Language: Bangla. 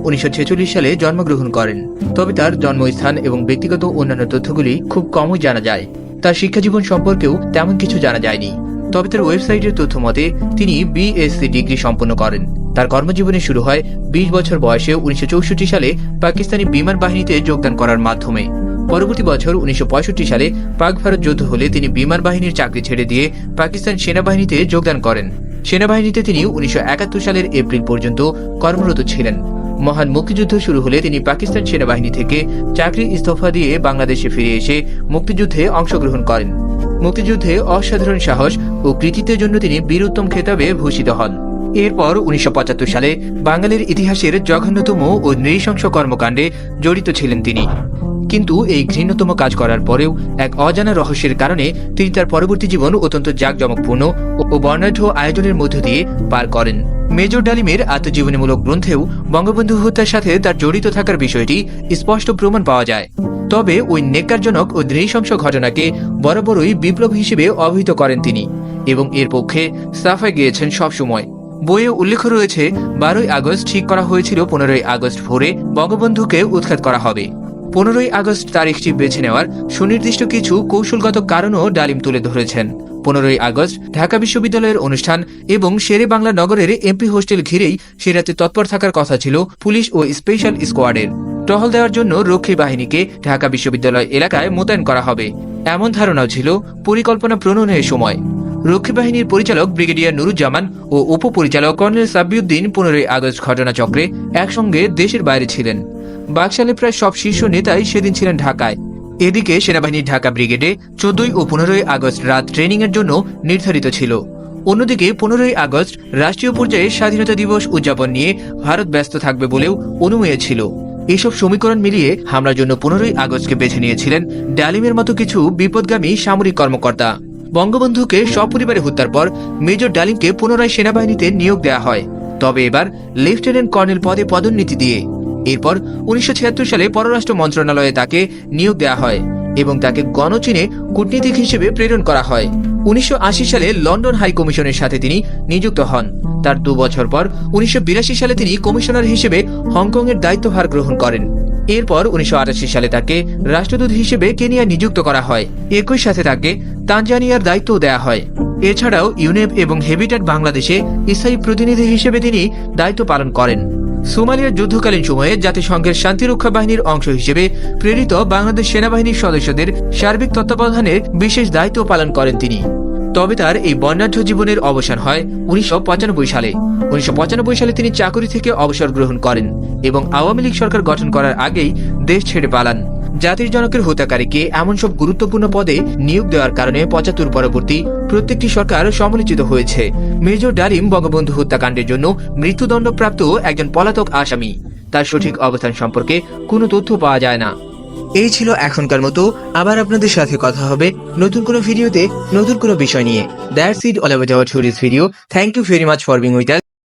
1946 সালে জন্মগ্রহণ করেন। তবে তার জন্মস্থান এবং ব্যক্তিগত অন্যান্য তথ্যগুলি খুব কমই জানা যায়। তার শিক্ষাজীবন সম্পর্কেও তেমন কিছু জানা যায়নি। তবে তার ওয়েবসাইটের তথ্য মতে তিনি বিএসসি ডিগ্রি সম্পন্ন করেন। তার কর্মজীবনে শুরু হয় 20 বছর বয়সে 1964 সালে পাকিস্তানি বিমান বাহিনীতে যোগদান করার মাধ্যমে। পরবর্তী বছর 1965 সালে পাক ভারত যুদ্ধ হলে তিনি বিমান বাহিনীর চাকরি ছেড়ে দিয়ে পাকিস্তান সেনাবাহিনীতে যোগদান করেন। সেনাবাহিনীতে তিনি 1971 সালের এপ্রিল পর্যন্ত কর্মরত ছিলেন। মহান মুক্তিযুদ্ধ শুরু হলে তিনি পাকিস্তান সেনাবাহিনী থেকে চাকরি ইস্তফা দিয়ে বাংলাদেশে ফিরে এসে মুক্তিযুদ্ধে অংশগ্রহণ করেন। মুক্তিযুদ্ধে অসাধারণ সাহস ও কৃতিত্বের জন্য তিনি বীরোত্তম খেতাবে ভূষিত হন। এরপর 1975 সালে বাঙালির ইতিহাসের জঘন্যতম ও নৃশংস কর্মকাণ্ডে জড়িত ছিলেন তিনি। কিন্তু এই ঘৃণ্যতম কাজ করার পরেও এক অজানা রহস্যের কারণে তিনি তার পরবর্তী জীবন অত্যন্ত জাঁকজমকপূর্ণ ও বর্ণাঢ্য আয়োজনের মধ্য দিয়ে পার করেন। মেজর ডালিমের আত্মজীবনীমূলক গ্রন্থেও বঙ্গবন্ধু হত্যার সাথে তার জড়িত থাকার বিষয়টি স্পষ্ট প্রমাণ পাওয়া যায়। তবে ওই নেকারজনক ও নৃশংস ঘটনাকে বরাবরই বিপ্লব হিসেবে অভিহিত করেন তিনি এবং এর পক্ষে সাফাই গিয়েছেন সবসময়। বইয়ে উল্লেখ রয়েছে 12ই আগস্ট ঠিক করা হয়েছিল 15ই আগস্ট ভোরে বঙ্গবন্ধুকে উৎখাত করা হবে। 15ই আগস্ট তারিখটি বেছে নেওয়ার সুনির্দিষ্ট কিছু কৌশলগত কারণও ডালিম তুলে ধরেছেন। 15ই আগস্ট ঢাকা বিশ্ববিদ্যালয়ের অনুষ্ঠান এবং শেরে বাংলা নগরের এমপি হোস্টেল ঘিরেই সে রাতে তৎপর থাকার কথা ছিল পুলিশ ও স্পেশাল স্কোয়াডের। টহল দেওয়ার জন্য রক্ষী বাহিনীকে ঢাকা বিশ্ববিদ্যালয় এলাকায় মোতায়েন করা হবে এমন ধারণাও ছিল পরিকল্পনা প্রণয়নের সময়। রক্ষী বাহিনীর পরিচালক ব্রিগেডিয়ার নুরুজ্জামান ও উপপরিচালক কর্নেল সাব্বিউদ্দিন 15ই আগস্ট ঘটনাচক্রে একসঙ্গে দেশের বাইরে ছিলেন। বাকশালে প্রায় সব শীর্ষ নেতাই সেদিন ছিলেন ঢাকায়। এদিকে সেনাবাহিনীর ঢাকা ব্রিগেডে 14 ও 15ই আগস্ট রাত ট্রেনিং এর জন্য নির্ধারিত ছিল। অন্যদিকে 15ই আগস্ট রাষ্ট্রীয় পর্যায়ে স্বাধীনতা দিবস উদযাপন নিয়ে ভারত ব্যস্ত থাকবে বলেও অনুমেয় ছিল। এসব সমীকরণ মিলিয়ে হামলার জন্য 15ই আগস্টকে বেছে নিয়েছিলেন ডালিমের মতো কিছু বিপদগামী সামরিক কর্মকর্তা। বঙ্গবন্ধুকে সপরিবারে হত্যার পর মেজর ডালিমকে পুনরায় সেনাবাহিনীতে নিয়োগ দেওয়া হয়, তবে এবার লেফটেন্যান্ট কর্নেল পদে পদোন্নতি দিয়ে। এরপর 1976 সালে পররাষ্ট্র মন্ত্রণালয়ে তাকে নিয়োগ দেওয়া হয় এবং তাকে গণচীনে কূটনীতিক হিসেবে প্রেরণ করা হয়। 1980 সালে লন্ডন হাই কমিশনের সাথে তিনি নিযুক্ত হন। তার 2 বছর পর 1982 সালে তিনি কমিশনার হিসেবে হংকং এর দায়িত্বভার গ্রহণ করেন। এরপর 1988 সালে তাকে রাষ্ট্রদূত হিসেবে কেনিয়া নিযুক্ত করা হয়। একই সাথে তাকে তানজানিয়ার দায়িত্ব দেওয়া হয়। এছাড়াও ইউনেপ এবং হেবিটাট বাংলাদেশে স্থায়ী প্রতিনিধি হিসেবে তিনি দায়িত্ব পালন করেন। সোমালিয়ার যুদ্ধকালীন সময়ে জাতিসংঘের শান্তিরক্ষা বাহিনীর অংশ হিসেবে প্রেরিত বাংলাদেশ সেনাবাহিনীর সদস্যদের সার্বিক তত্ত্বাবধানের বিশেষ দায়িত্ব পালন করেন তিনি। তবে তার এই বর্ণাঢ্য জীবনের অবসান হয় 1995 সালে। 1995 সালে তিনি চাকরি থেকে অবসর গ্রহণ করেন এবং আওয়ামী লীগ সরকার গঠন করার আগেই দেশ ছেড়ে পালান। জাতির জনকের হত্যাকারীকে এমন সব গুরুত্বপূর্ণ পদে নিয়োগ দেওয়ার কারণে 75 পরবর্তী প্রত্যেকটি সরকার সমালোচিত হয়েছে। মেজর ডালিম বঙ্গবন্ধু হত্যাকাণ্ডের জন্য মৃত্যুদণ্ডপ্রাপ্ত একজন পলাতক আসামি। তার সঠিক অবস্থান সম্পর্কে কোনো তথ্য পাওয়া যায় না। এই ছিল এখনকার মতো। আবার আপনাদের সাথে কথা হবে নতুন কোনো ভিডিওতে নতুন কোনো বিষয় নিয়ে। That's it all about our today's video. Thank you very much for being with us.